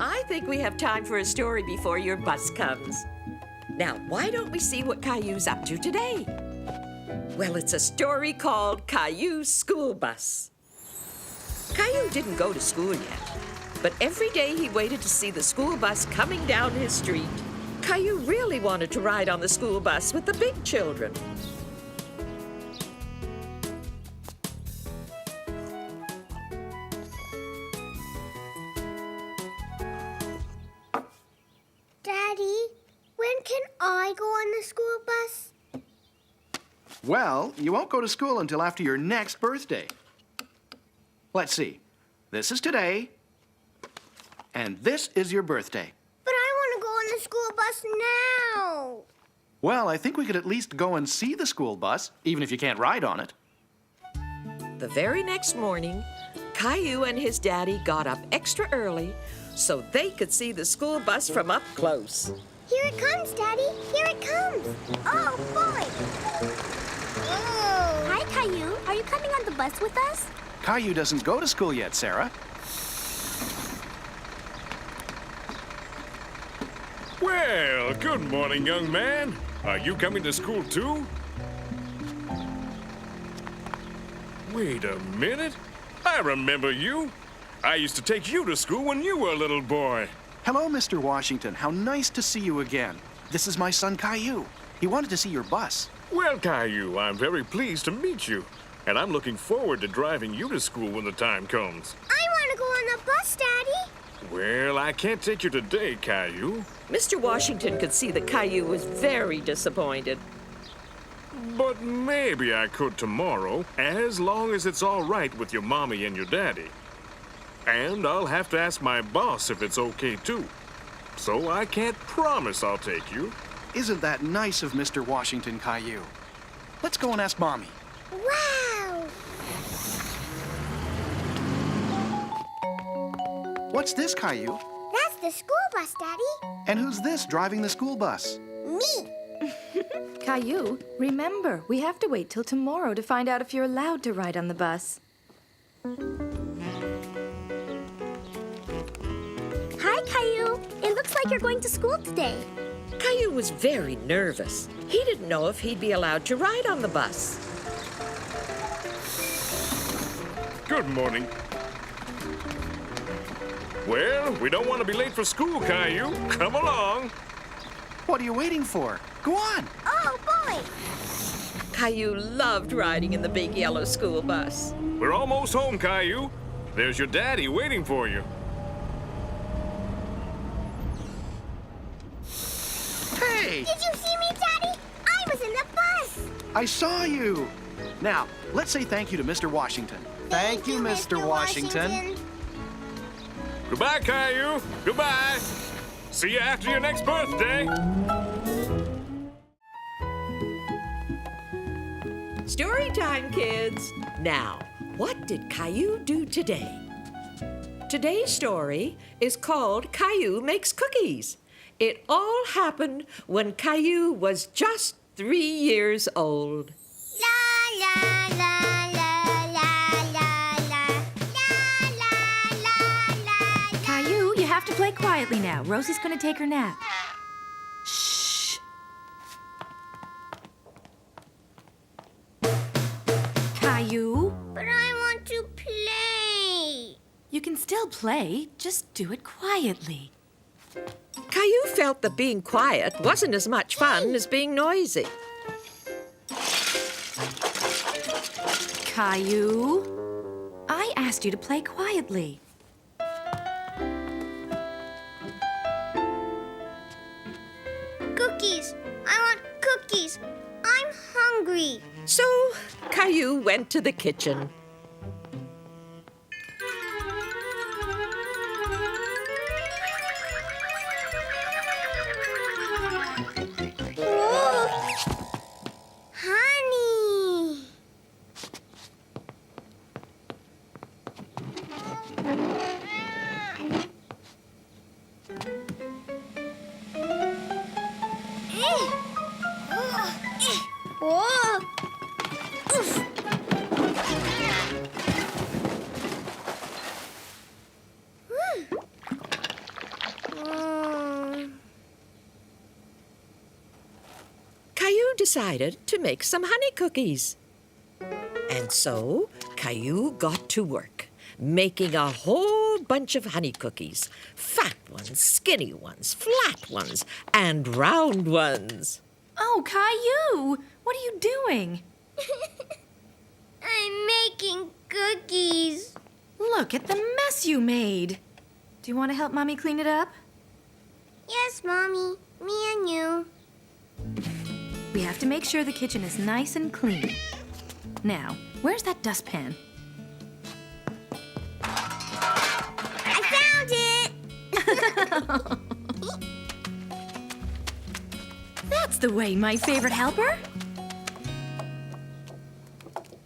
I think we have time for a story before your bus comes. Now, why don't we see what Caillou's up to today? Well, it's a story called Caillou's School Bus. Caillou didn't go to school yet, but every day he waited to see the school bus coming down his street. Caillou really wanted to ride on the school bus with the big children. Daddy, when can I go on the school bus? Well, you won't go to school until after your next birthday. Let's see. This is today, and this is your birthday. But I want to go on the school bus now. Well, I think we could at least go and see the school bus, even if you can't ride on it. The very next morning, Caillou and his daddy got up extra early so they could see the school bus from up close. Here it comes, Daddy. Here it comes. Oh, boy. Oh. Hi, Caillou. Are you coming on the bus with us? Caillou doesn't go to school yet, Sarah. Well, good morning, young man. Are you coming to school too? Wait a minute. I remember you. I used to take you to school when you were a little boy. Hello, Mr. Washington. How nice to see you again. This is my son, Caillou. He wanted to see your bus. Well, Caillou, I'm very pleased to meet you. And I'm looking forward to driving you to school when the time comes. I want to go on the bus, Daddy. Well, I can't take you today, Caillou. Mr. Washington could see that Caillou was very disappointed. But maybe I could tomorrow, as long as it's all right with your mommy and your daddy. And I'll have to ask my boss if it's okay, too. So I can't promise I'll take you. Isn't that nice of Mr. Washington, Caillou? Let's go and ask Mommy. Wow. What's this, Caillou? That's the school bus, Daddy. And who's this driving the school bus? Me. Caillou, remember, we have to wait till tomorrow to find out if you're allowed to ride on the bus. Hi, Caillou. It looks like you're going to school today. Caillou was very nervous. He didn't know if he'd be allowed to ride on the bus. Good morning. Well, we don't want to be late for school, Caillou. Come along. What are you waiting for? Go on. Oh, boy. Caillou loved riding in the big yellow school bus. We're almost home, Caillou. There's your daddy waiting for you. Hey! Did you see me, Daddy? I was in the bus. I saw you. Now, let's say thank you to Mr. Washington. Thank you, Mr. Washington. Goodbye, Caillou. Goodbye. See you after your next birthday. Story time, kids. Now, what did Caillou do today? Today's story is called Caillou Makes Cookies. It all happened when Caillou was just 3 years old. La, la, la, la, la, la, la. La, la, la, la, la. Caillou, you have to play quietly now. Rosie's going to take her nap. Shh. Caillou, But I want to play. you can still play. Just do it quietly. Caillou felt that being quiet wasn't as much fun as being noisy. Caillou, I asked you to play quietly. Cookies. I want cookies. I'm hungry. So Caillou went to the kitchen. Oh, honey. Oh. Oof. decided to make some honey cookies. And so Caillou got to work, making a whole bunch of honey cookies. Fat ones, skinny ones, flat ones, and round ones. Oh, Caillou! What are you doing? I'm making cookies. Look at the mess you made. Do you want to help Mommy clean it up? Yes, Mommy. Me and you. We have to make sure the kitchen is nice and clean. Now, where's that dustpan? I found it! That's the way, my favorite helper.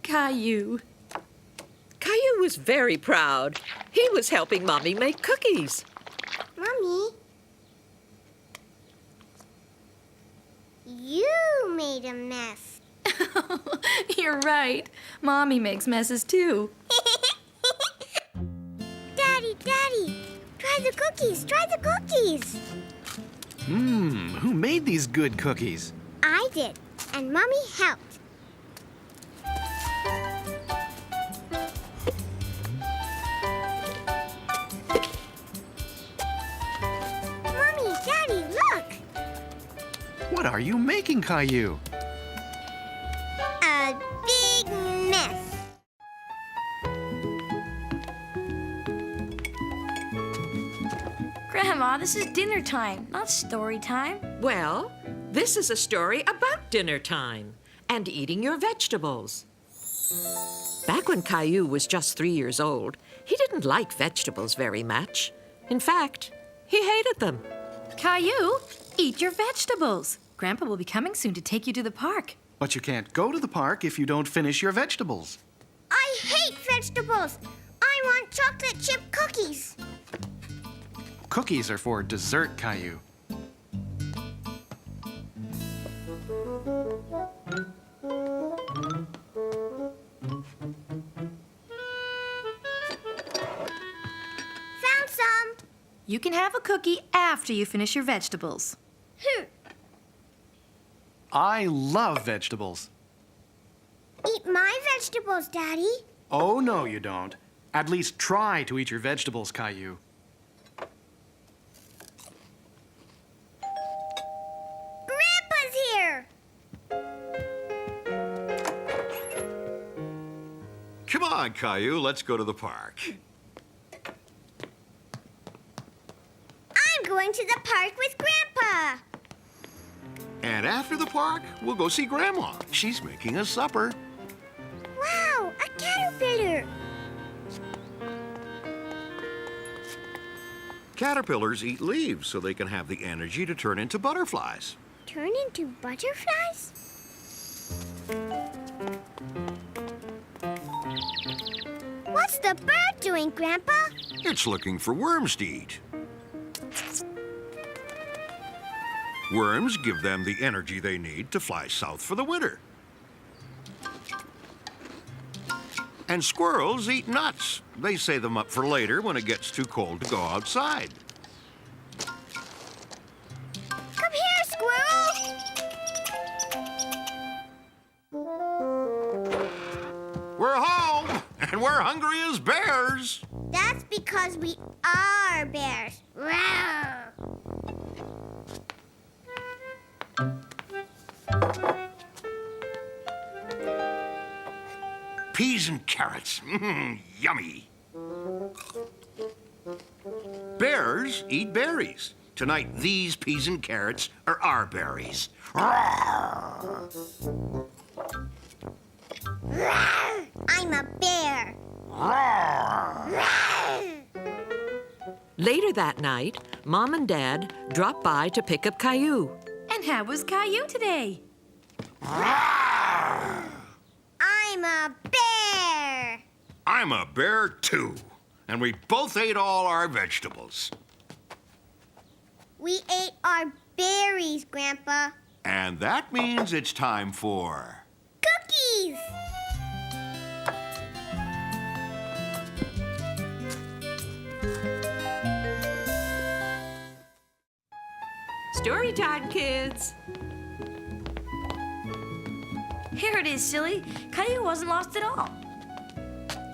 Caillou. Caillou was very proud. He was helping Mommy make cookies. Mommy, you made a mess. You're right. Mommy makes messes too. Daddy, try the cookies, try the cookies. Who made these good cookies? I did, and Mommy helped. Mommy, Daddy, look! What are you making, Caillou? A big mess. Grandma, this is dinner time, not story time. Well, this is a story about dinner time and eating your vegetables. Back when Caillou was just 3 years old, he didn't like vegetables very much. In fact, he hated them. Caillou, eat your vegetables. Grandpa will be coming soon to take you to the park. But you can't go to the park if you don't finish your vegetables. I hate vegetables. I want chocolate chip cookies. Cookies are for dessert, Caillou. Found some. You can have a cookie after you finish your vegetables. I love vegetables. Eat my vegetables, Daddy. Oh, no, you don't. At least try to eat your vegetables, Caillou. Grandpa's here. Come on, Caillou, let's go to the park. I'm going to the park with Grandpa. And after the park, we'll go see Grandma. She's making us supper. Wow, a caterpillar. Caterpillars eat leaves so they can have the energy to turn into butterflies. Turn into butterflies? What's the bird doing, Grandpa? It's looking for worms to eat. Worms give them the energy they need to fly south for the winter. And squirrels eat nuts. They save them up for later when it gets too cold to go outside. Come here, squirrel. We're home, and we're hungry as bears. That's because we are bears. Rawr. Peas and carrots. Yummy. Bears eat berries. Tonight, these peas and carrots are our berries. Roar! Rawr. I'm a bear. Roar! Rawr. Later that night, Mom and Dad dropped by to pick up Caillou. And how was Caillou today? I'm a bear. I'm a bear, too. And we both ate all our vegetables. We ate our berries, Grandpa. And that means it's time for... Cookies. Story time, kids. Here it is, silly. Caillou wasn't lost at all.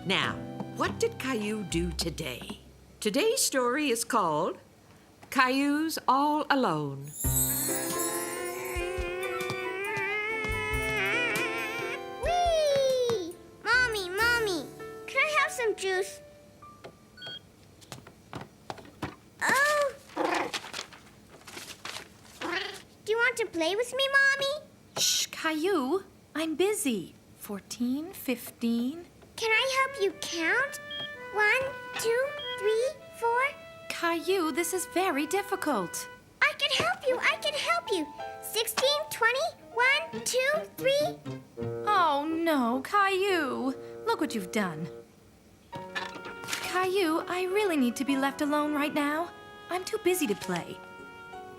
Now, what did Caillou do today? Today's story is called Caillou's All Alone. Whee! Mommy, can I have some juice? Oh! Do you want to play with me, Mommy? Shh, Caillou. I'm busy. 14, 15. Can I help you count? 1, 2, 3, 4. Caillou, this is very difficult. I can help you. 16, 20, 1, 2, 3. Oh, no, Caillou. Look what you've done. Caillou, I really need to be left alone right now. I'm too busy to play.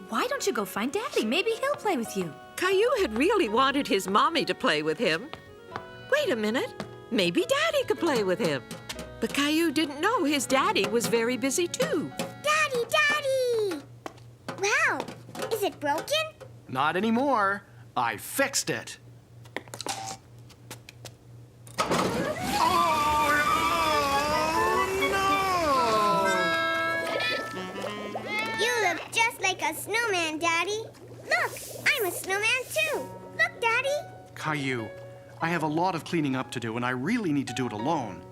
Why don't you go find Daddy? Maybe he'll play with you. Caillou had really wanted his mommy to play with him. Wait a minute. Maybe Daddy could play with him. But Caillou didn't know his daddy was very busy too. Daddy! Wow, is it broken? Not anymore. I fixed it. You look just like a snowman, Daddy. Look, I'm a snowman too. Look, Daddy. Caillou, I have a lot of cleaning up to do, and I really need to do it alone.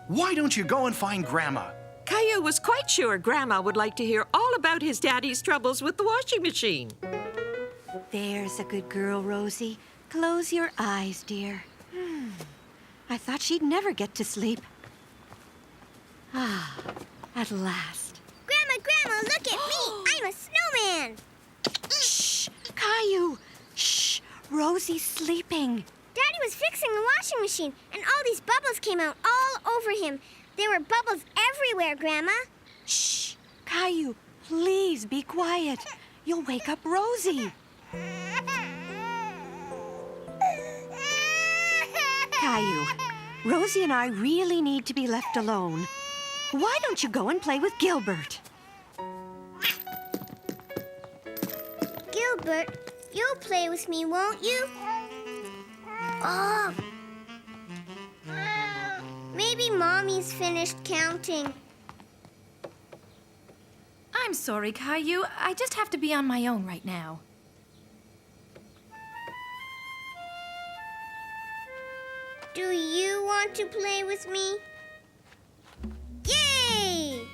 Why don't you go and find Grandma? Caillou was quite sure Grandma would like to hear all about his daddy's troubles with the washing machine. There's a good girl, Rosie. Close your eyes, dear. I thought she'd never get to sleep. Ah, at last. Grandma, look at me. I'm a snowman. Shh, Caillou. Shh, Rosie's sleeping. Daddy was fixing the washing machine, and all these bubbles came out all over him. There were bubbles everywhere, Grandma. Shh, Caillou, please be quiet. You'll wake up Rosie. Caillou, Rosie and I really need to be left alone. Why don't you go and play with Gilbert? Gilbert, you'll play with me, won't you? Oh. Maybe Mommy's finished counting. I'm sorry, Caillou. I just have to be on my own right now. Do you want to play with me? Yay!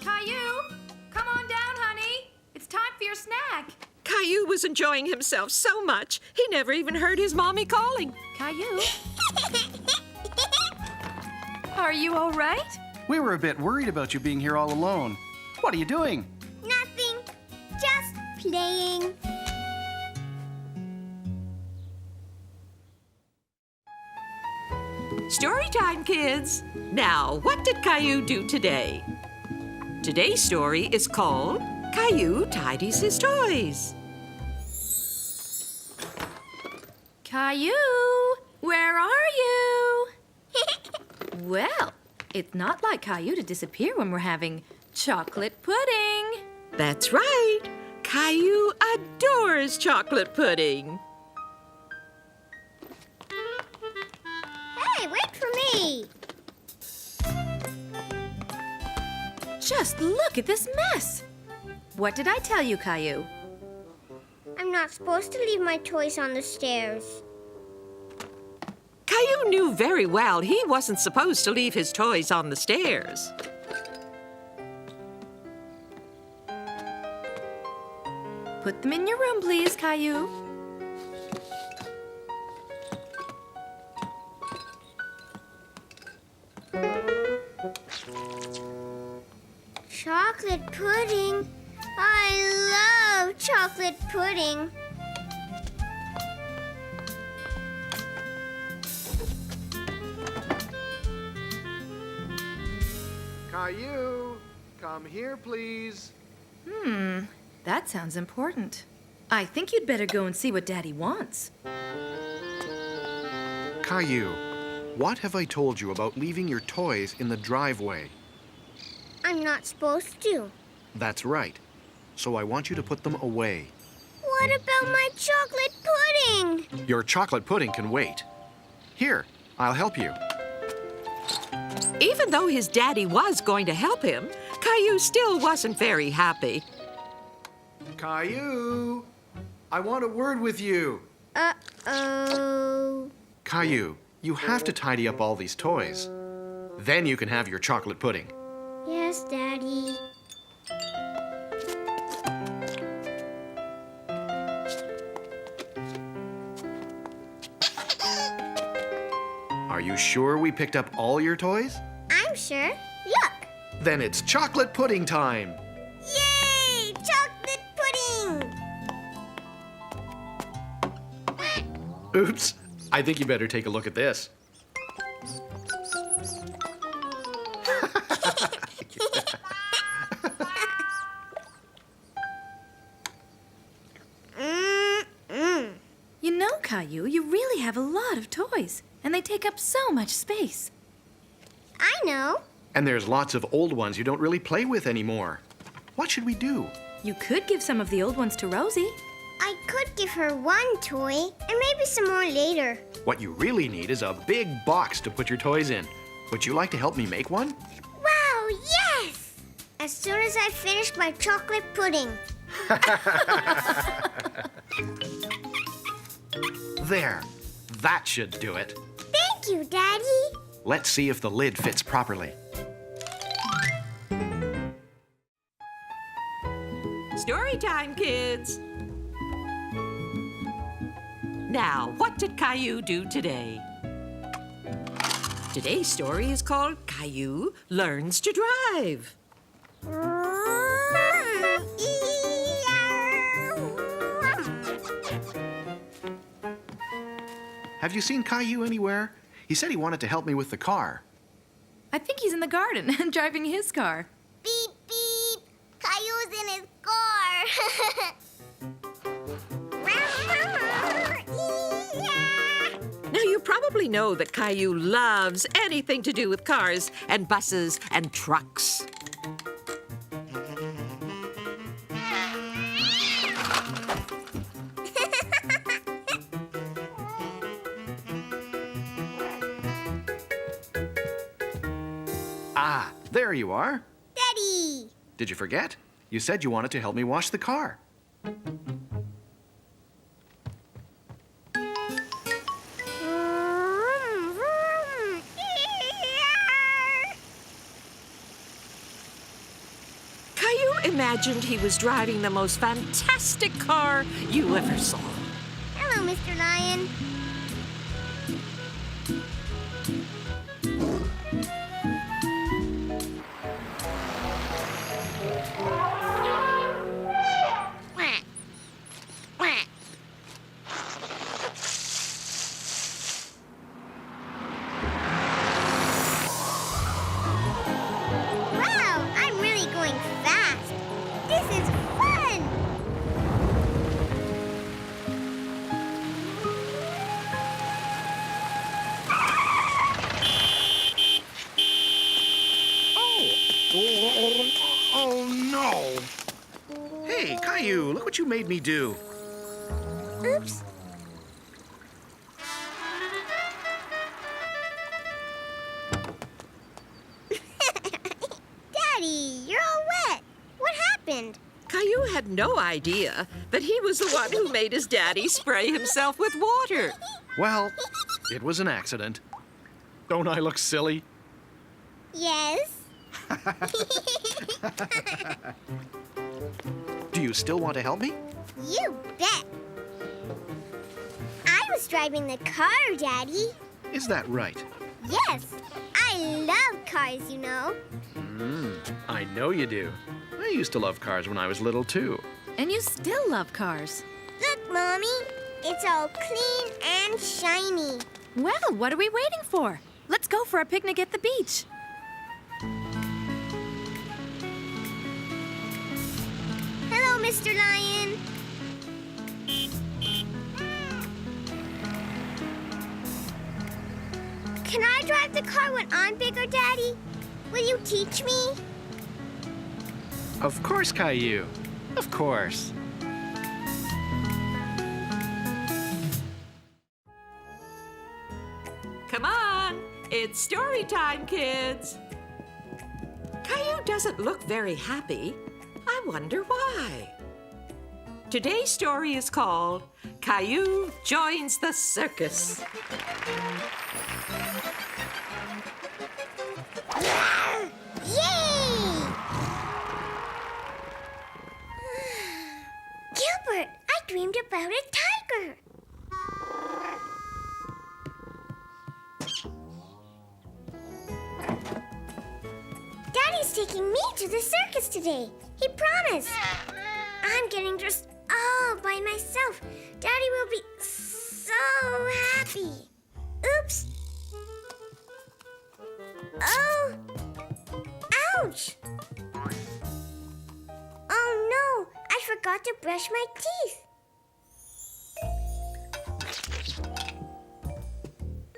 Caillou, come on down, honey. It's time for your snack. Caillou was enjoying himself so much, he never even heard his mommy calling. Caillou, are you all right? We were a bit worried about you being here all alone. What are you doing? Nothing. Just playing. Story time, kids. Now, what did Caillou do today? Today's story is called Caillou Tidies His Toys. Caillou, where are you? Well, it's not like Caillou to disappear when we're having chocolate pudding. That's right. Caillou adores chocolate pudding. Hey, wait for me. Just look at this mess. What did I tell you, Caillou? I'm not supposed to leave my toys on the stairs. Caillou knew very well he wasn't supposed to leave his toys on the stairs. Put them in your room, please, Caillou. Chocolate pudding. I love chocolate pudding. Caillou, come here, please. That sounds important. I think you'd better go and see what Daddy wants. Caillou, what have I told you about leaving your toys in the driveway? I'm not supposed to. That's right. So I want you to put them away. What about my chocolate pudding? Your chocolate pudding can wait. Here, I'll help you. Even though his daddy was going to help him, Caillou still wasn't very happy. Caillou, I want a word with you. Uh-oh. Caillou, you have to tidy up all these toys. Then you can have your chocolate pudding. Yes, Daddy. Are you sure we picked up all your toys? I'm sure. Look. Then it's chocolate pudding time. Yay! Chocolate pudding! Oops, I think you better take a look at this. You know, Caillou, you really have a lot of toys, and they take up so much space. I know. And there's lots of old ones you don't really play with anymore. What should we do? You could give some of the old ones to Rosie. I could give her one toy and maybe some more later. What you really need is a big box to put your toys in. Would you like to help me make one? Wow, yes! As soon as I finish my chocolate pudding. There, that should do it. Thank you, Daddy. Let's see if the lid fits properly. Story time, kids. Now, what did Caillou do today? Today's story is called Caillou Learns to Drive. Have you seen Caillou anywhere? He said he wanted to help me with the car. I think he's in the garden driving his car. Beep, beep. Caillou's in his car. Now, you probably know that Caillou loves anything to do with cars and buses and trucks. Ah, there you are. Daddy. Did you forget? You said you wanted to help me wash the car. Caillou imagined he was driving the most fantastic car you ever saw. Hello, Mr. Lion. Quack. Quack. Wow, I'm really going fast. This is fun. Oh, no. Hey, Caillou, look what you made me do. Oops. Daddy, you're all wet. What happened? Caillou had no idea that he was the one who made his daddy spray himself with water. Well, it was an accident. Don't I look silly? Yes. Do you still want to help me? You bet. I was driving the car, Daddy. Is that right? Yes. I love cars, you know. I know you do. I used to love cars when I was little, too. And you still love cars. Look, Mommy. It's all clean and shiny. Well, what are we waiting for? Let's go for a picnic at the beach. Hello, Mr. Lion. Can I drive the car when I'm bigger, Daddy? Will you teach me? Of course, Caillou. Of course. It's story time, kids. Caillou doesn't look very happy. I wonder why. Today's story is called Caillou Joins the Circus. Yay! Gilbert, I dreamed about a tiger. Daddy's taking me to the circus today. He promised. I'm getting dressed all by myself. Daddy will be so happy. Oops. Oh. Ouch. Oh no, I forgot to brush my teeth.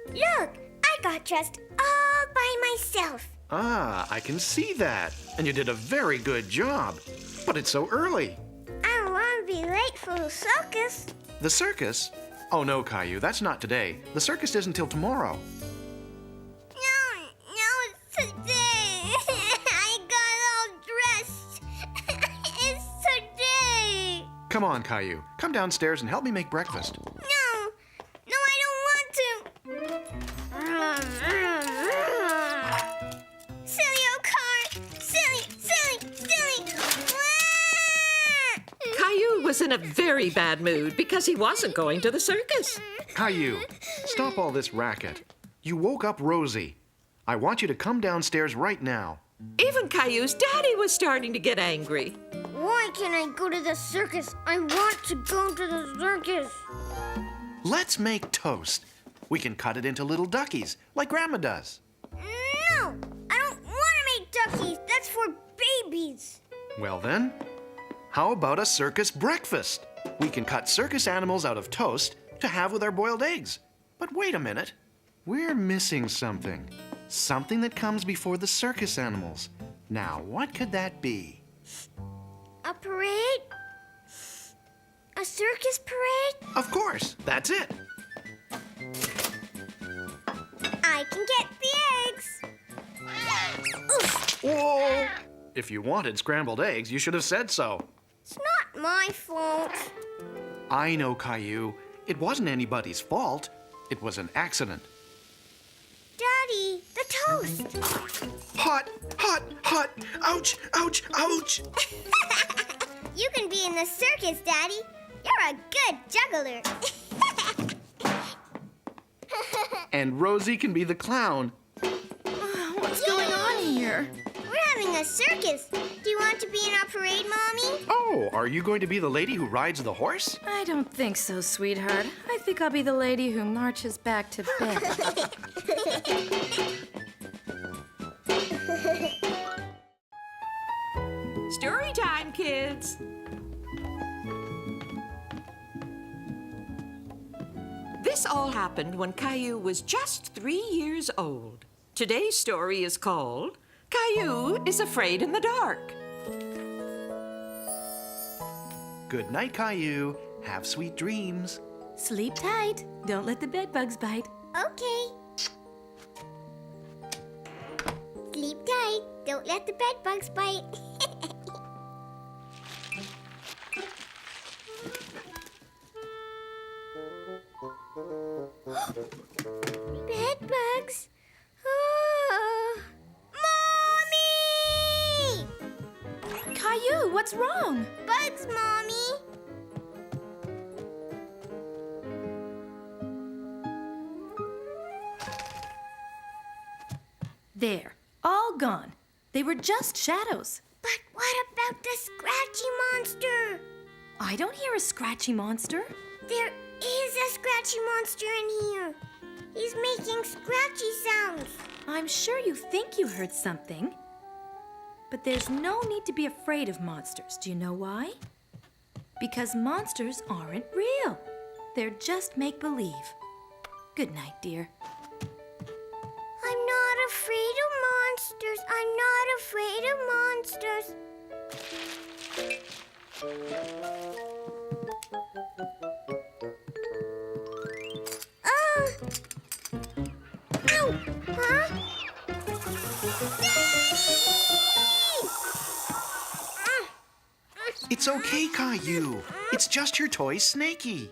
Look, I got dressed all by myself. Ah, I can see that. And you did a very good job. But it's so early. I don't want to be late for the circus. The circus? Oh no, Caillou, that's not today. The circus isn't till tomorrow. No, it's today. I got all dressed. It's today. Come on, Caillou. Come downstairs and help me make breakfast. No, I don't want to. Silly old car. Silly. Caillou was in a very bad mood because he wasn't going to the circus. Caillou, stop all this racket. You woke up Rosie. I want you to come downstairs right now. Even Caillou's daddy was starting to get angry. Why can't I go to the circus? I want to go to the circus. Let's make toast. We can cut it into little duckies, like Grandma does. No, I don't want to make duckies. That's for babies. Well then, how about a circus breakfast? We can cut circus animals out of toast to have with our boiled eggs. But wait a minute. We're missing something. Something that comes before the circus animals. Now, what could that be? A parade? A circus parade? Of course, that's it. I can get the eggs. Oof, Whoa! If you wanted scrambled eggs, you should have said so. it's not my fault. I know, Caillou. It wasn't anybody's fault. It was an accident. Daddy, the toast. Hot! Ouch! You can be in the circus, Daddy. You're a good juggler. And Rosie can be the clown. What's going on here? We're having a circus. Do you want to be in our parade, Mommy? Oh, are you going to be the lady who rides the horse? I don't think so, sweetheart. I think I'll be the lady who marches back to bed. Story time, kids. This all happened when Caillou was just 3 years old. Today's story is called Caillou is Afraid in the Dark. Good night, Caillou. Have sweet dreams. Sleep tight. Don't let the bed bugs bite. Okay. Sleep tight. Don't let the bed bugs bite. Bed bugs. Oh. Mommy! Caillou, what's wrong? Bugs, Mommy. There. All gone. They were just shadows. But what about the scratchy monster? I don't hear a scratchy monster. There is a scratchy monster in here. He's making scratchy sounds. I'm sure you think you heard something. But there's no need to be afraid of monsters. Do you know why? Because monsters aren't real. They're just make-believe. Good night, dear. I'm not afraid of monsters. I'm not afraid of monsters. Oh! Ow! Huh? It's okay, Caillou. It's just your toy Snakey.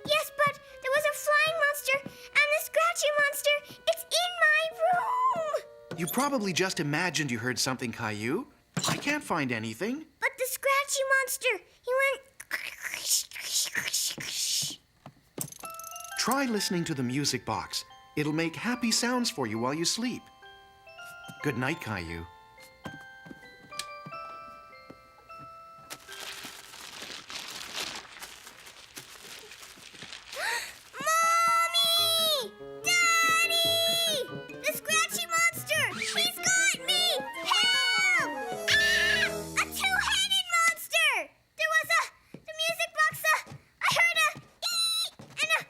Yes, but there was a flying monster and the scratchy monster. It's in my room. You probably just imagined you heard something, Caillou. I can't find anything. But the scratchy monster, he went... Try listening to the music box. It'll make happy sounds for you while you sleep. Good night, Caillou. Mommy! Daddy! The scratchy monster! He's got me! Help! Ah! A two-headed monster! There was the music box, I heard a ee and a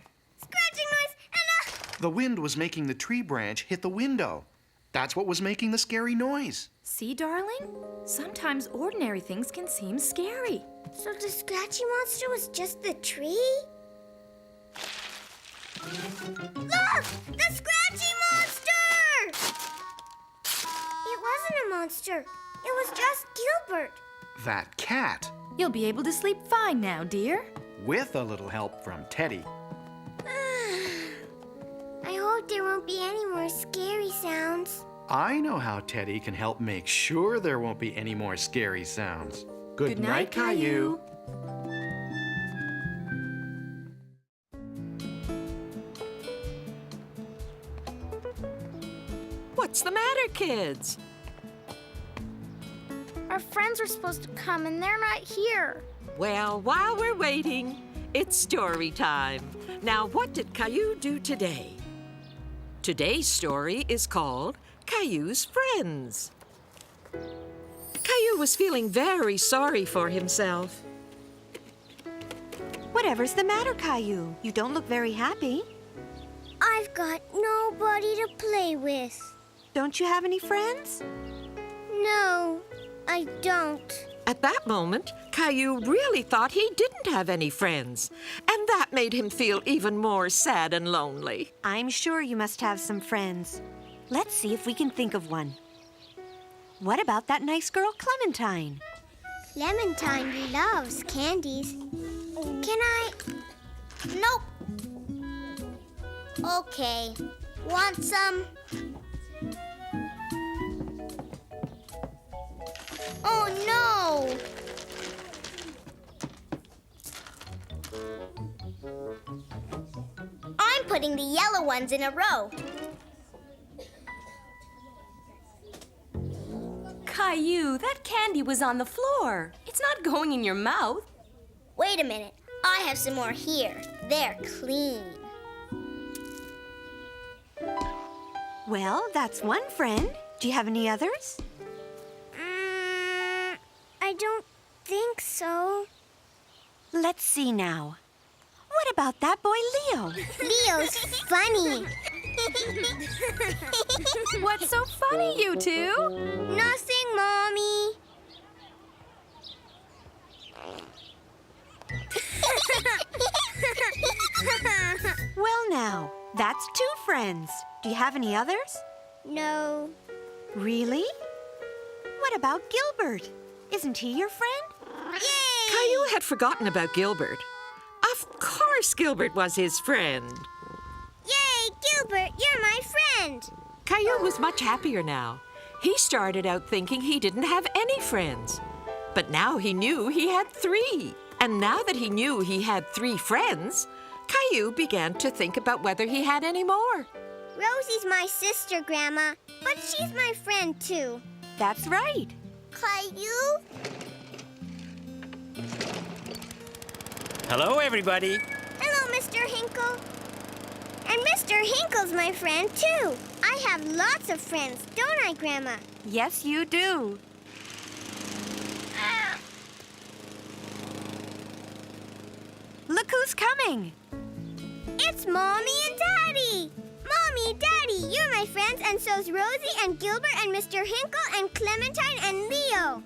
scratching noise and a... The wind was making the tree branch hit the window. That's what was making the scary noise. See, darling? Sometimes ordinary things can seem scary. So the scratchy monster was just the tree? Look! The scratchy monster! It wasn't a monster. It was just Gilbert. That cat, You'll be able to sleep fine now, dear. with a little help from Teddy. I hope there won't be any more scary sounds. I know how Teddy can help make sure there won't be any more scary sounds. Good night, Caillou. What's the matter, kids? Our friends were supposed to come and they're not here. Well, while we're waiting, it's story time. Now, what did Caillou do today? Today's story is called Caillou's Friends. Caillou was feeling very sorry for himself. Whatever's the matter, Caillou? You don't look very happy. I've got nobody to play with. Don't you have any friends? No, I don't. At that moment, Caillou really thought he didn't have any friends, and that made him feel even more sad and lonely. I'm sure you must have some friends. Let's see if we can think of one. What about that nice girl, Clementine? Clementine loves candies. Can I? Nope. Okay. Want some? Oh no! I'm putting the yellow ones in a row. Caillou, that candy was on the floor. It's not going in your mouth. Wait a minute. I have some more here. They're clean. Well, that's one friend. Do you have any others? I don't think so. Let's see now. What about that boy, Leo? Leo's funny. What's so funny, you two? Nothing, Mommy. Well, now, that's two friends. Do you have any others? No. Really? What about Gilbert? Isn't he your friend? Yay! Caillou had forgotten about Gilbert. Of course Gilbert was his friend. Yay, Gilbert, you're my friend. Caillou was much happier now. He started out thinking he didn't have any friends. But now he knew he had 3. And now that he knew he had 3 friends, Caillou began to think about whether he had any more. Rosie's my sister, Grandma, but she's my friend too. That's right. Caillou? Hello, everybody. Hello, Mr. Hinkle. And Mr. Hinkle's my friend too. I have lots of friends, don't I, Grandma? Yes, you do. Look who's coming. It's Mommy and Daddy. Mommy, Daddy, you're my friends, and so's Rosie and Gilbert and Mr. Hinkle and Clementine and Leo.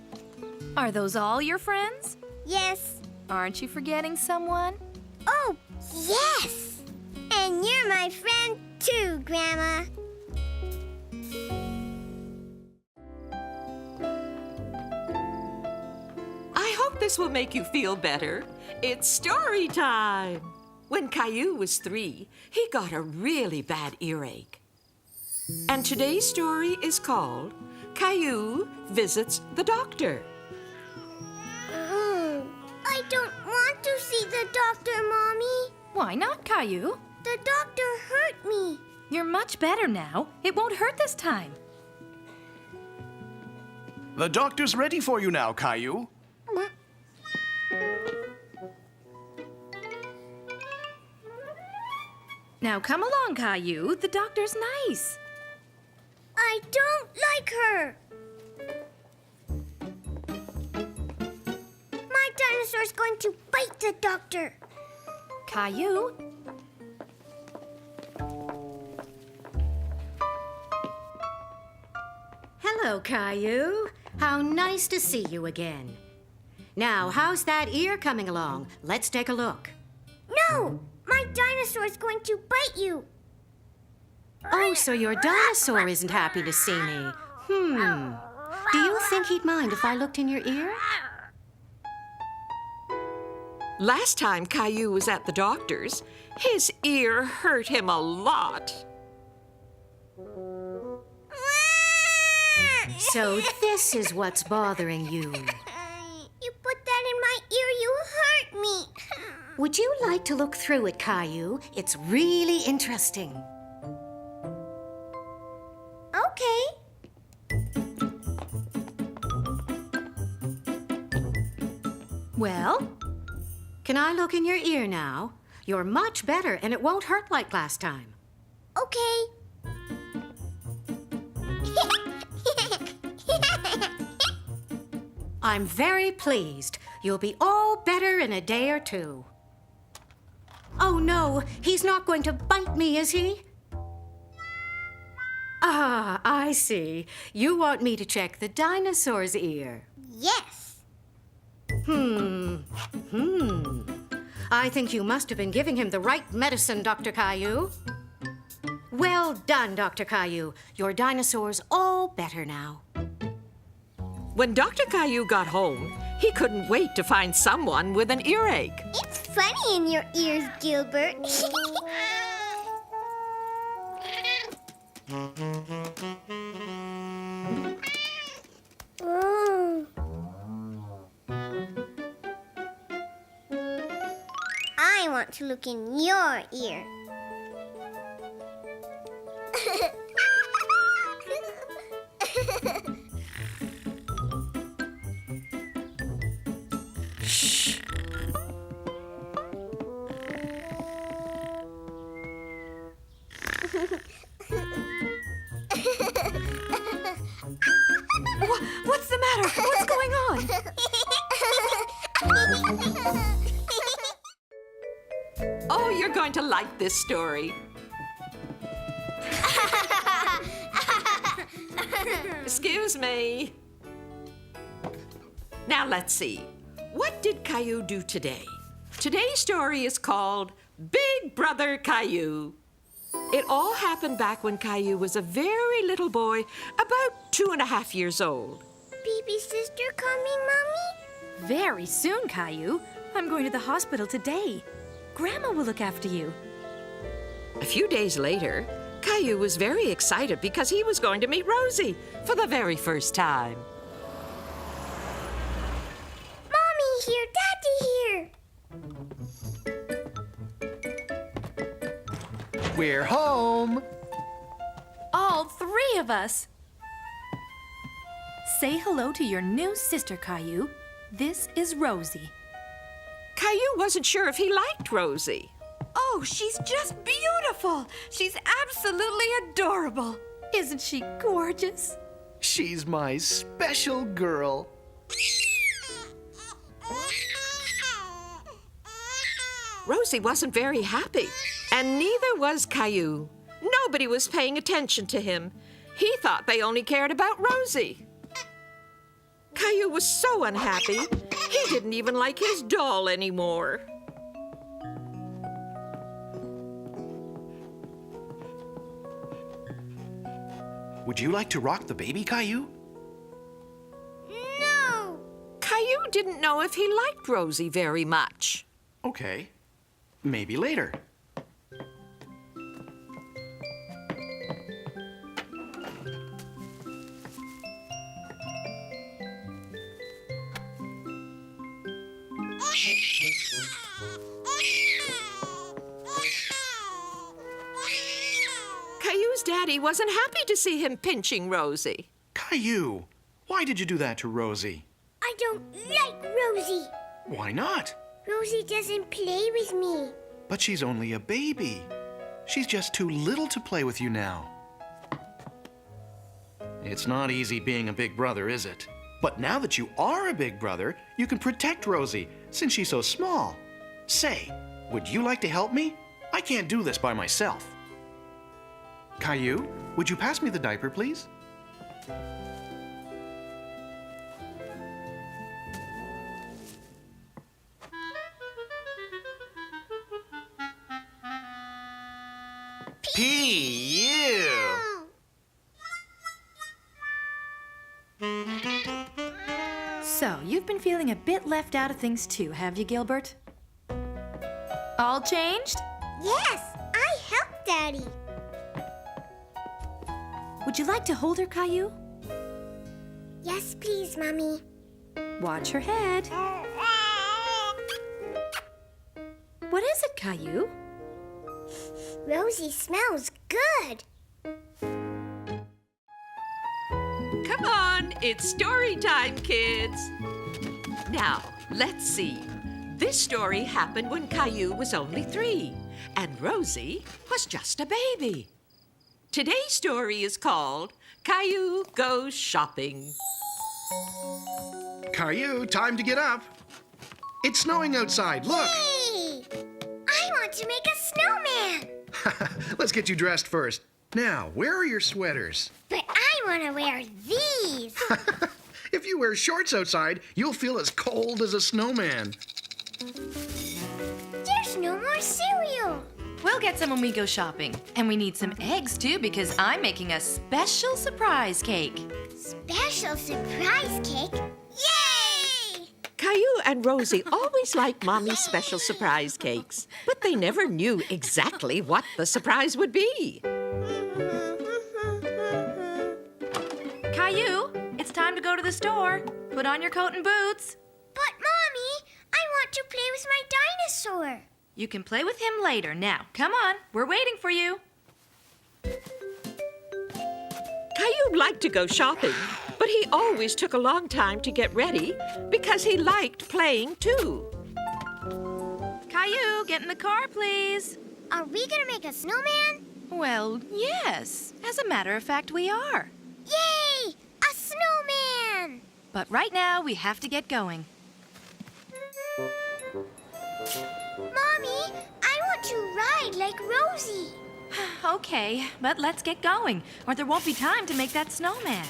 Are those all your friends? Yes. Aren't you forgetting someone? Oh, yes. And you're my friend too, Grandma. I hope this will make you feel better. It's story time. When Caillou was 3, he got a really bad earache. And today's story is called Caillou Visits the Doctor. I don't want to see the doctor, Mommy. Why not, Caillou? The doctor hurt me. You're much better now. It won't hurt this time. The doctor's ready for you now, Caillou. Now come along, Caillou. The doctor's nice. I don't like her. My dinosaur's going to bite the doctor. Caillou? Hello, Caillou. How nice to see you again. Now, how's that ear coming along? Let's take a look. No! My dinosaur's going to bite you. Oh, so your dinosaur isn't happy to see me. Do you think he'd mind if I looked in your ear? Last time Caillou was at the doctor's, his ear hurt him a lot. So this is what's bothering you. You put that in my ear, you hurt me. Would you like to look through it, Caillou? It's really interesting. Okay. Well, can I look in your ear now? You're much better, and it won't hurt like last time. Okay. I'm very pleased. You'll be all better in a day or two. Oh, no, he's not going to bite me, is he? Ah, I see. You want me to check the dinosaur's ear. Yes. I think you must have been giving him the right medicine, Dr. Caillou. Well done, Dr. Caillou. Your dinosaur's all better now. When Dr. Caillou got home, he couldn't wait to find someone with an earache. It's funny in your ears, Gilbert. Oh. I want to look in your ear. What's the matter? What's going on? Oh, you're going to like this story. Excuse me. Now let's see. What did Caillou do today? Today's story is called Big Brother Caillou. It all happened back when Caillou was a very little boy, about 2.5 years old. Baby sister coming, Mommy? Very soon, Caillou. I'm going to the hospital today. Grandma will look after you. A few days later, Caillou was very excited because he was going to meet Rosie for the very first time. Mommy here, Daddy here. We're home. All 3 of us. Say hello to your new sister, Caillou. This is Rosie. Caillou wasn't sure if he liked Rosie. Oh, she's just beautiful. She's absolutely adorable. Isn't she gorgeous? She's my special girl. Rosie wasn't very happy, and neither was Caillou. Nobody was paying attention to him. He thought they only cared about Rosie. Caillou was so unhappy, he didn't even like his doll anymore. Would you like to rock the baby, Caillou? No. Caillou Caillou didn't know if he liked Rosie very much. Okay, maybe later. Caillou's daddy wasn't happy to see him pinching Rosie. Caillou, why did you do that to Rosie? I don't like Rosie. Why not? Rosie doesn't play with me. But she's only a baby. She's just too little to play with you now. It's not easy being a big brother, is it? But now that you are a big brother, you can protect Rosie, since she's so small. Say, would you like to help me? I can't do this by myself. Caillou, would you pass me the diaper, please? P.U. So, you've been feeling a bit left out of things too, have you, Gilbert? All changed? Yes, I helped Daddy. Would you like to hold her, Caillou? Yes, please, Mommy. Watch her head. What is it, Caillou? Rosie smells good. Come on, it's story time, kids. Now, let's see. This story happened when Caillou was only 3, and Rosie was just a baby. Today's story is called Caillou Goes Shopping. Caillou, time to get up. It's snowing outside, look. Hey! I want to make a snowman. Let's get you dressed first. Now, where are your sweaters? But I want to wear these. If you wear shorts outside, you'll feel as cold as a snowman. There's no more cereal. We'll get some when we go shopping. And we need some eggs, too, because I'm making a special surprise cake. Special surprise cake? Yay! Caillou and Rosie always liked Mommy's special surprise cakes, but they never knew exactly what the surprise would be. Caillou, it's time to go to the store. Put on your coat and boots. But, Mommy, I want to play with my dinosaur. You can play with him later. Now, come on. We're waiting for you. Caillou liked to go shopping, but he always took a long time to get ready because he liked playing too. Caillou, get in the car, please. Are we going to make a snowman? Well, yes. As a matter of fact, we are. Yay! A snowman! But right now, we have to get going. Mommy, I want to ride like Rosie. Okay, but let's get going, or there won't be time to make that snowman.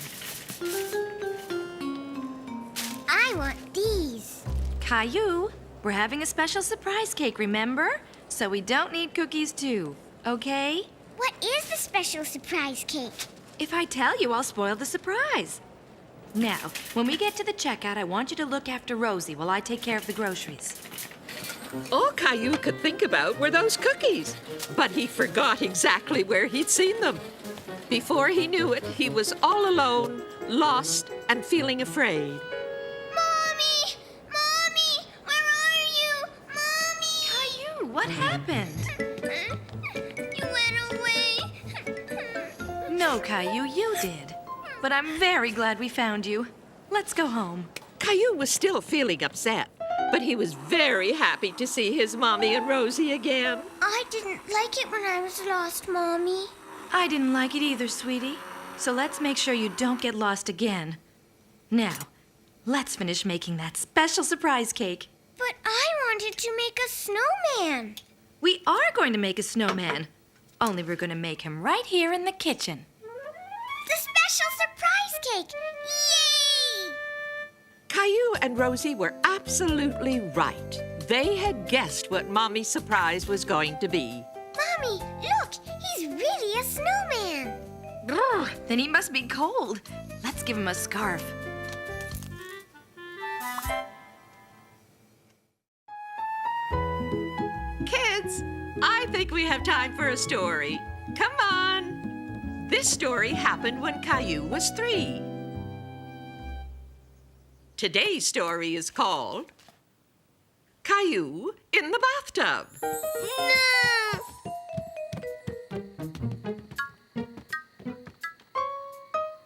I want these. Caillou, we're having a special surprise cake, remember? So we don't need cookies too, okay? What is the special surprise cake? If I tell you, I'll spoil the surprise. Now, when we get to the checkout, I want you to look after Rosie while I take care of the groceries. All Caillou could think about were those cookies, but he forgot exactly where he'd seen them. Before he knew it, he was all alone, lost, and feeling afraid. Mommy! Mommy! Where are you? Mommy! Caillou, what happened? You went away. No, Caillou, you did. But I'm very glad we found you. Let's go home. Caillou was still feeling upset, but he was very happy to see his Mommy and Rosie again. I didn't like it when I was lost, Mommy. I didn't like it either, sweetie. So let's make sure you don't get lost again. Now, let's finish making that special surprise cake. But I wanted to make a snowman. We are going to make a snowman. Only we're going to make him right here in the kitchen. The special surprise cake! Yay! Caillou and Rosie were absolutely right. They had guessed what Mommy's surprise was going to be. Mommy, look! He's really a snowman. Brr, then he must be cold. Let's give him a scarf. kids. I think we have time for a story. Come on. This story happened when Caillou was 3. Today's story is called Caillou in the Bathtub. No!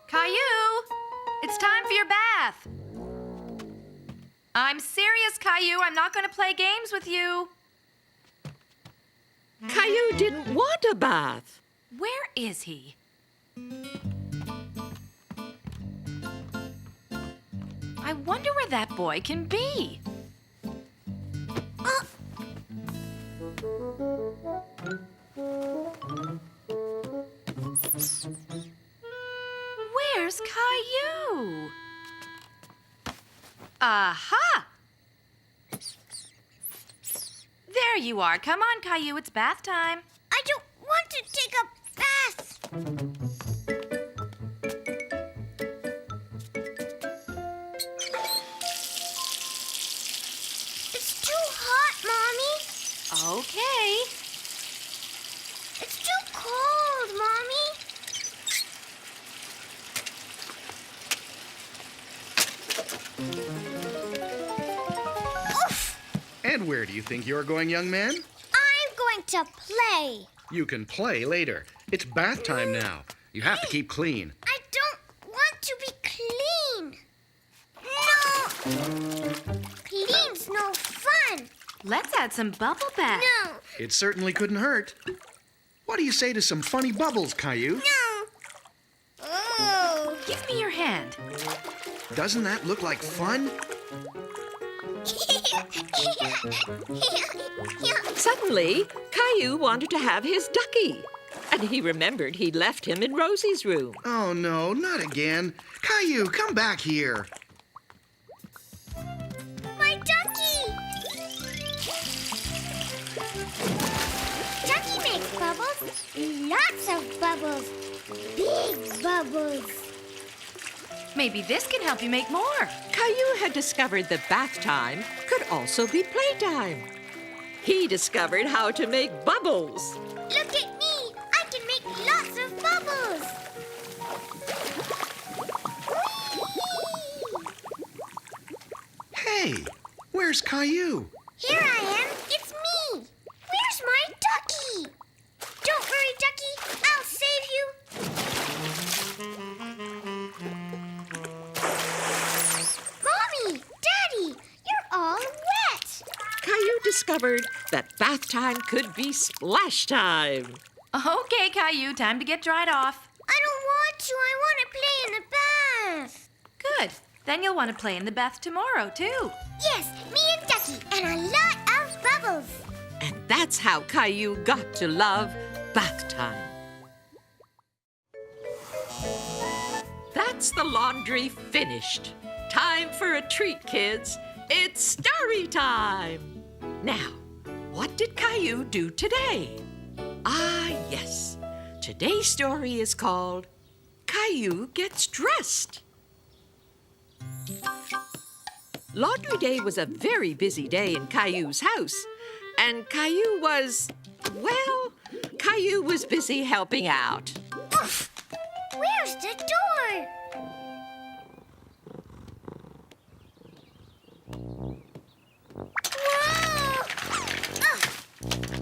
Caillou, it's time for your bath. I'm serious, Caillou. I'm not going to play games with you. Caillou didn't want a bath. Where is he? I wonder where that boy can be. Where's Caillou? Aha! There you are. Come on, Caillou. It's bath time. I don't want to take a bath. It's too hot, Mommy. Okay. It's too cold, Mommy. Oof! And where do you think you're going, young man? I'm going to play. You can play later. It's bath time now. You have to keep clean. I don't want to be clean. No! Clean's no fun. Let's add some bubble bath. No, It certainly couldn't hurt. What do you say to some funny bubbles, Caillou? no. Oh. Give me your hand. Doesn't that look like fun? Suddenly, Caillou wanted to have his ducky. And he remembered he'd left him in Rosie's room. Oh, no, not again. Caillou, come back here. My ducky! Ducky makes bubbles. Lots of bubbles. Big bubbles. Maybe this can help you make more. Caillou had discovered that bath time could also be playtime. He discovered how to make bubbles. Look at me. I can make lots of bubbles. Whee! Hey, where's Caillou? Here I am. It's me. Where's my ducky? Don't worry, ducky. I'll save you. Mommy, Daddy, you're all wet. Caillou discovered that bath time could be splash time. Okay, Caillou, time to get dried off. I don't want to. I want to play in the bath. Good. Then you'll want to play in the bath tomorrow, too. Yes, me and Ducky, and a lot of bubbles. And that's how Caillou got to love bath time. That's the laundry finished. Time for a treat, kids. It's story time. Now, what did Caillou do today? Ah, yes. Today's story is called Caillou Gets Dressed. Laundry day was a very busy day in Caillou's house. And Caillou was, well, Caillou was busy helping out. Oof! Where's the door? Whoa! Ugh!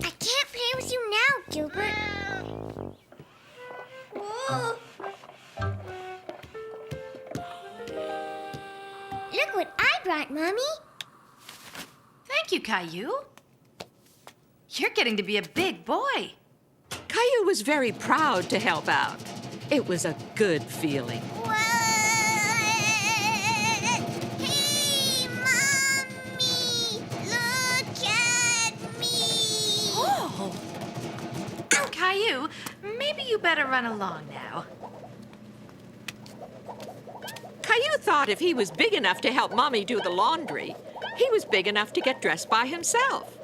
I can't play with you now, Gilbert. Whoa! Look what I brought, Mommy. Thank you, Caillou. You're getting to be a big boy. Caillou was very proud to help out. It was a good feeling. What? Hey, Mommy! Look at me! Oh! Caillou, maybe you better run along now. Caillou thought if he was big enough to help Mommy do the laundry, he was big enough to get dressed by himself.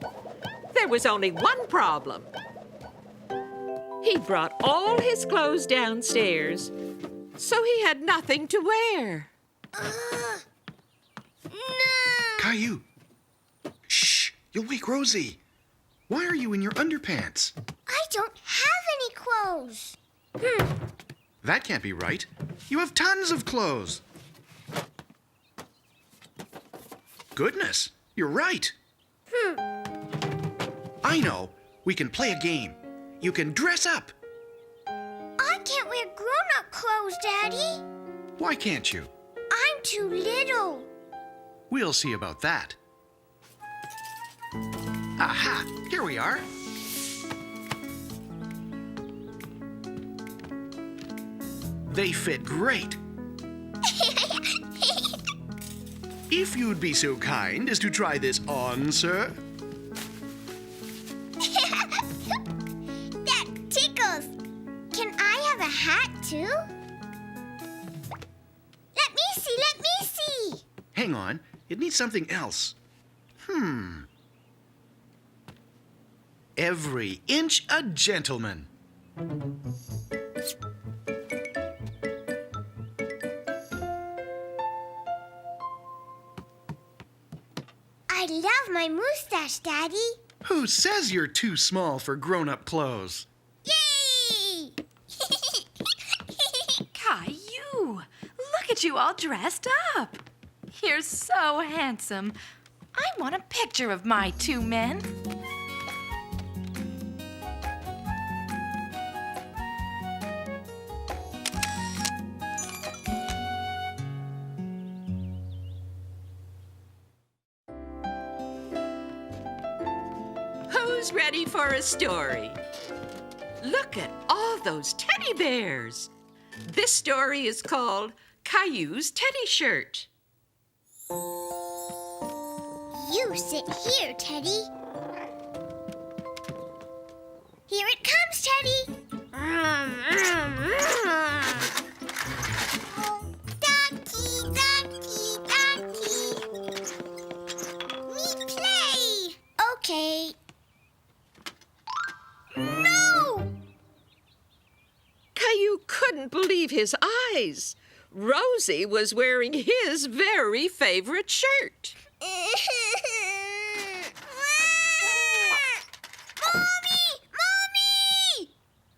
There was only one problem. He brought all his clothes downstairs, so he had nothing to wear. No! Caillou. Shh, you'll wake Rosie. Why are you in your underpants? I don't have any clothes. That can't be right. You have tons of clothes. Goodness, you're right. I know. We can play a game. You can dress up. I can't wear grown-up clothes, Daddy. Why can't you? I'm too little. We'll see about that. Aha! Here we are. They fit great. If you'd be so kind as to try this on, sir. That tickles. Can I have a hat, too? Let me see. Hang on. It needs something else. Every inch a gentleman. I love my mustache, Daddy. Who says you're too small for grown-up clothes? Yay! Caillou, look at you all dressed up. You're so handsome. I want a picture of my two men. Who's ready for a story? Look at all those teddy bears. This story is called Caillou's Teddy Shirt. You sit here, Teddy. Here it comes, Teddy. Ducky. Me play. Okay. No! Caillou couldn't believe his eyes. Rosie was wearing his very favorite shirt. Mommy!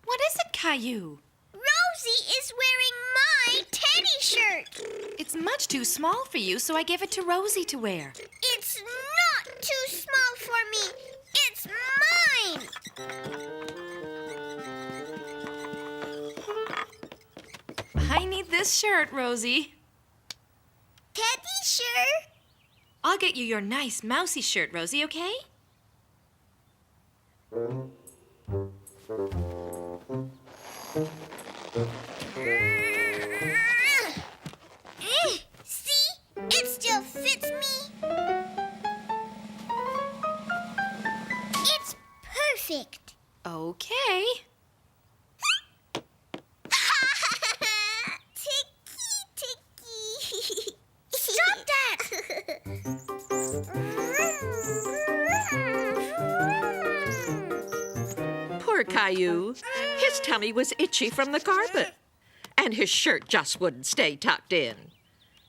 What is it, Caillou? Rosie is wearing my teddy shirt. It's much too small for you, so I gave it to Rosie to wear. It's not too small for me. It's mine. I need this shirt, Rosie. Teddy shirt? I'll get you your nice mousy shirt, Rosie, okay? See? It still fits me. It's perfect. Okay. Ticky. Stop that! Poor Caillou. His tummy was itchy from the carpet, and his shirt just wouldn't stay tucked in.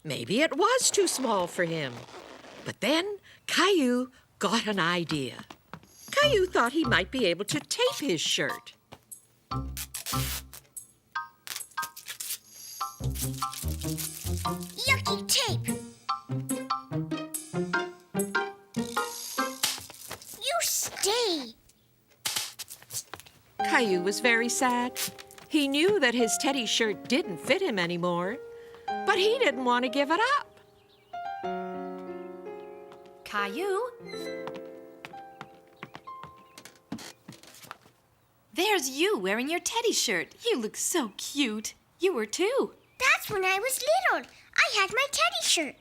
Maybe it was too small for him. But then Caillou got an idea. Caillou thought he might be able to tape his shirt. Yucky tape. You stay. Caillou was very sad. He knew that his teddy shirt didn't fit him anymore, but he didn't want to give it up. Caillou? There's you wearing your teddy shirt. You look so cute. You were too. That's when I was little. I had my teddy shirt.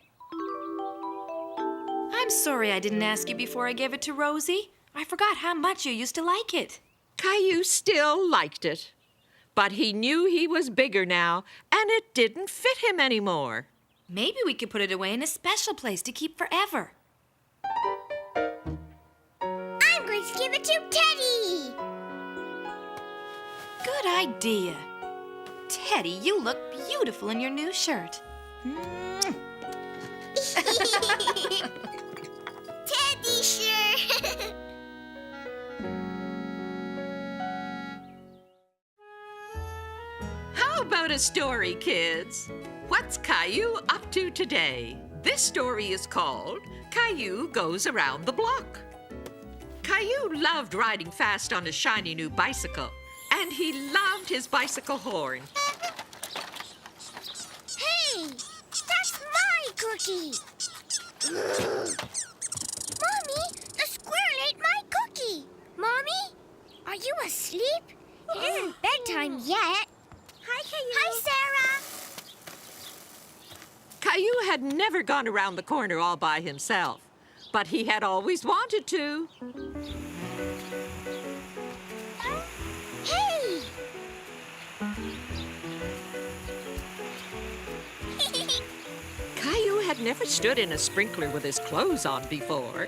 I'm sorry I didn't ask you before I gave it to Rosie. I forgot how much you used to like it. Caillou still liked it, but he knew he was bigger now, and it didn't fit him anymore. Maybe we could put it away in a special place to keep forever. I'm going to give it to Teddy. Good idea. Teddy, you look beautiful in your new shirt. Teddy shirt. about a story, kids? What's Caillou up to today? This story is called Caillou Goes Around the Block. Caillou loved riding fast on his shiny new bicycle, and he loved his bicycle horn. Hey, that's my cookie. Mommy, the squirrel ate my cookie. Mommy, are you asleep? It isn't bedtime yet. Hi, Caillou. Hi, Sarah. Caillou had never gone around the corner all by himself, but he had always wanted to. Hey! Caillou had never stood in a sprinkler with his clothes on before.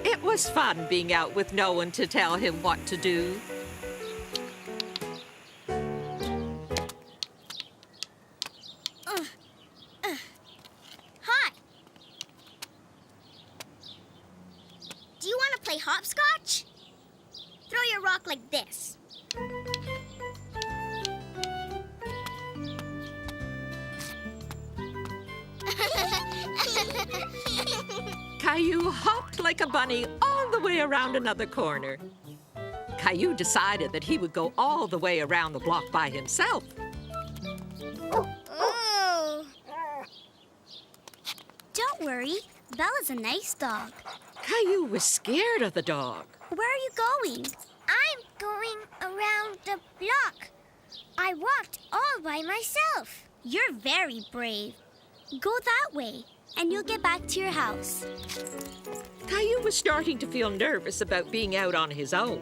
It was fun being out with no one to tell him what to do. Hot. Do you want to play hopscotch? Throw your rock like this. Caillou hopped like a bunny all the way around another corner. Caillou decided that he would go all the way around the block by himself. Oh. Don't worry. Bella's a nice dog. Caillou was scared of the dog. Where are you going? I'm going around the block. I walked all by myself. You're very brave. Go that way, and you'll get back to your house. Caillou was starting to feel nervous about being out on his own.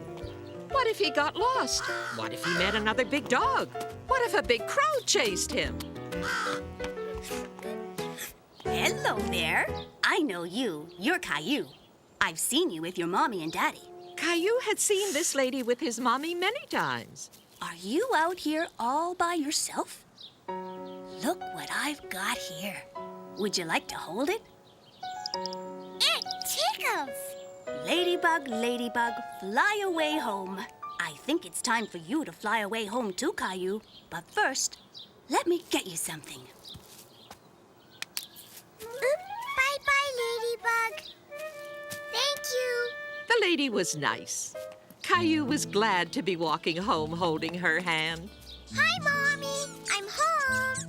What if he got lost? What if he met another big dog? What if a big crow chased him? Hello there. I know you. You're Caillou. I've seen you with your mommy and daddy. Caillou had seen this lady with his mommy many times. Are you out here all by yourself? Look what I've got here. Would you like to hold it? It tickles. Ladybug, ladybug, fly away home. I think it's time for you to fly away home too, Caillou. But first, let me get you something. Bye-bye, Ladybug. Thank you. The lady was nice. Caillou was glad to be walking home holding her hand. Hi, Mommy. I'm home.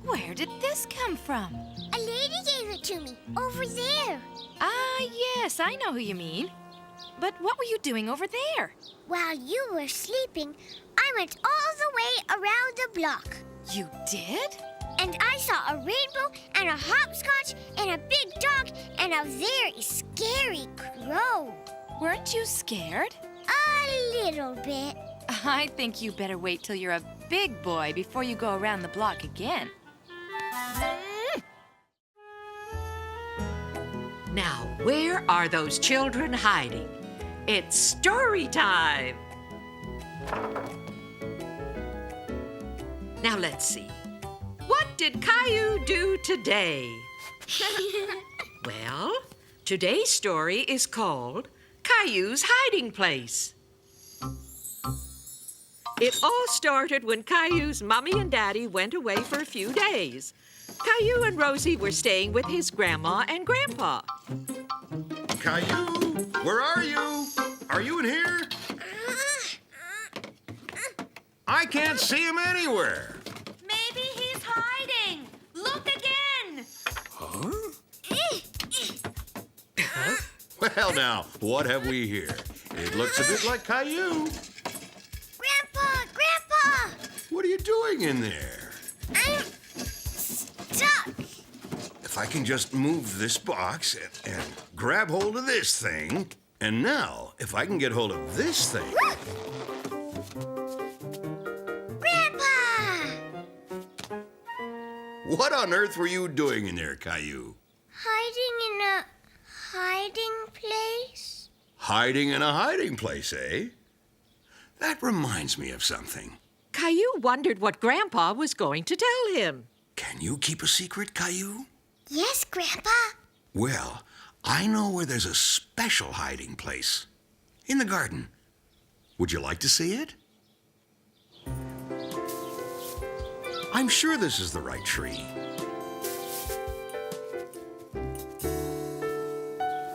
Where did this come from? A lady gave it to me over there. Ah, yes, I know who you mean. But what were you doing over there? While you were sleeping, I went all the way around the block. You did? And I saw a rainbow and a hopscotch and a big dog and a very scary crow. Weren't you scared? A little bit. I think you better wait till you're a big boy before you go around the block again. Now, where are those children hiding? It's story time! Now, let's see. What did Caillou do today? Well, today's story is called Caillou's Hiding Place. It all started when Caillou's mommy and daddy went away for a few days. Caillou and Rosie were staying with his grandma and grandpa. Caillou, where are you? Are you in here? I can't see him anywhere. Maybe he's hiding. Look again. Well, now, what have we here? It looks a bit like Caillou. Grandpa! What are you doing in there? I'm stuck. If I can just move this box and grab hold of this thing, and now, if I can get hold of this thing. Grandpa! What on earth were you doing in there, Caillou? Hiding in a hiding place? Hiding in a hiding place, eh? That reminds me of something. Caillou wondered what Grandpa was going to tell him. Can you keep a secret, Caillou? Yes, Grandpa. Well, I know where there's a special hiding place. In the garden. Would you like to see it? I'm sure this is the right tree.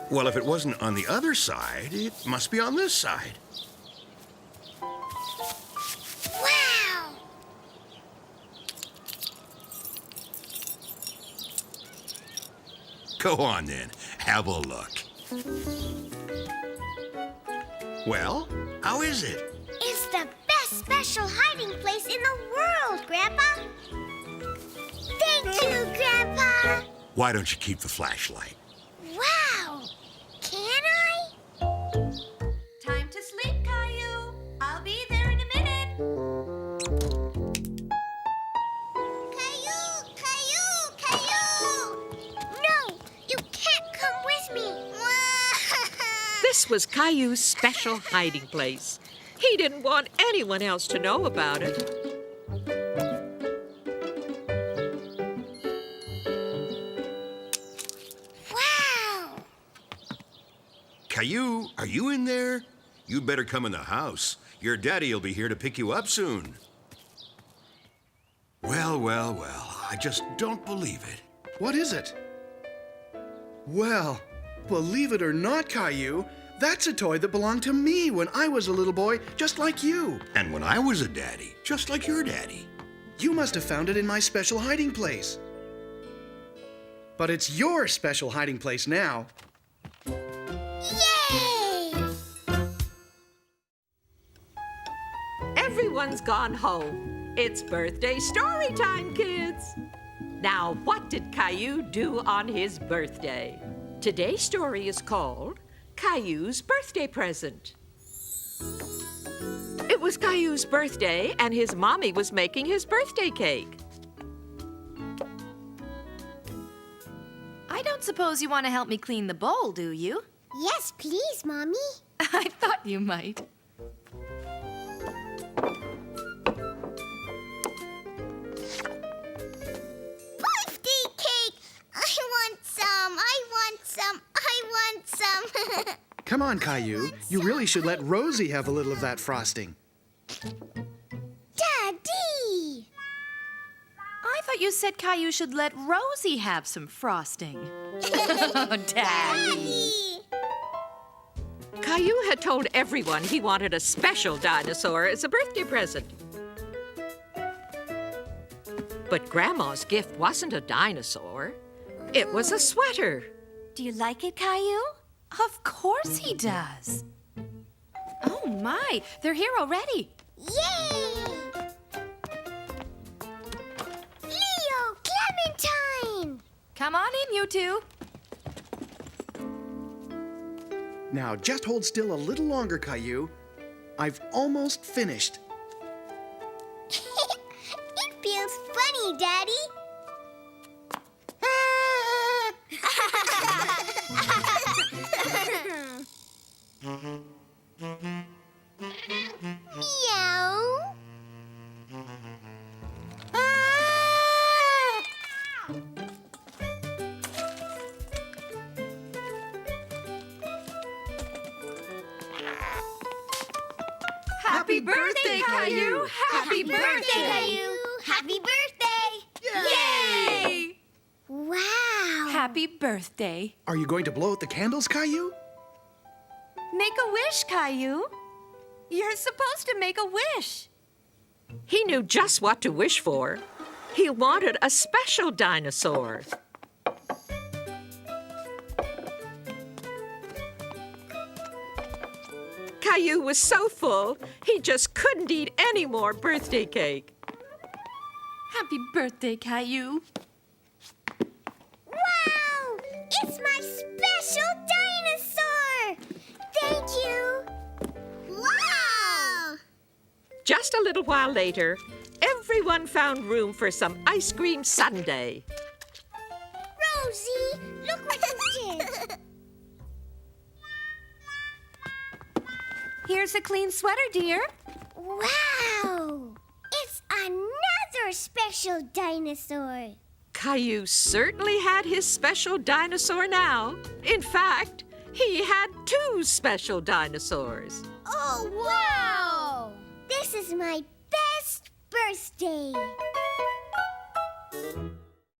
Well, if it wasn't on the other side, it must be on this side. Wow! Go on then, have a look. Well, how is it? It's the best special hiding place in the world, Grandpa. Thank you, Grandpa. Why don't you keep the flashlight? Wow! Can I? Time to sleep, Caillou. I'll be there in a minute. Caillou! Caillou! Caillou! No! You can't come with me! This was Caillou's special hiding place. He didn't want anyone else to know about it. Wow! Caillou, are you in there? You better come in the house. Your daddy will be here to pick you up soon. Well, well, well. I just don't believe it. What is it? Well, believe it or not, Caillou, that's a toy that belonged to me when I was a little boy, just like you. And when I was a daddy, just like your daddy. You must have found it in my special hiding place. But it's your special hiding place now. Yay! Everyone's gone home. It's birthday story time, kids. Now, what did Caillou do on his birthday? Today's story is called Caillou's Birthday Present. It was Caillou's birthday, and his mommy was making his birthday cake. I don't suppose you want to help me clean the bowl, do you? Yes, please, Mommy. I thought you might. Birthday cake! I want some! I want some! I want some! Come on, Caillou. You really should let Rosie have a little of that frosting. Daddy! I thought you said Caillou should let Rosie have some frosting. Oh, Daddy. Caillou had told everyone he wanted a special dinosaur as a birthday present. But Grandma's gift wasn't a dinosaur. It was a sweater. Do you like it, Caillou? Of course he does. Oh, my. They're here already. Yay! Leo, Clementine! Come on in, you two. Now, just hold still a little longer, Caillou. I've almost finished. It feels funny, Daddy. Meow. Happy birthday, Caillou! Happy birthday! Caillou! Happy birthday! Yay! Wow! Happy birthday. Are you going to blow out the candles, Caillou? Make a wish, Caillou. You're supposed to make a wish. He knew just what to wish for. He wanted a special dinosaur. Caillou was so full, he just couldn't eat any more birthday cake. Happy birthday, Caillou. Wow! It's my special dinosaur! Thank you! Wow! Just a little while later, everyone found room for some ice cream sundae. Rosie, look what you did! Here's a clean sweater, dear. Wow! It's another special dinosaur! Caillou certainly had his special dinosaur now. In fact, he had 2 special dinosaurs. Oh, wow! This is my best birthday!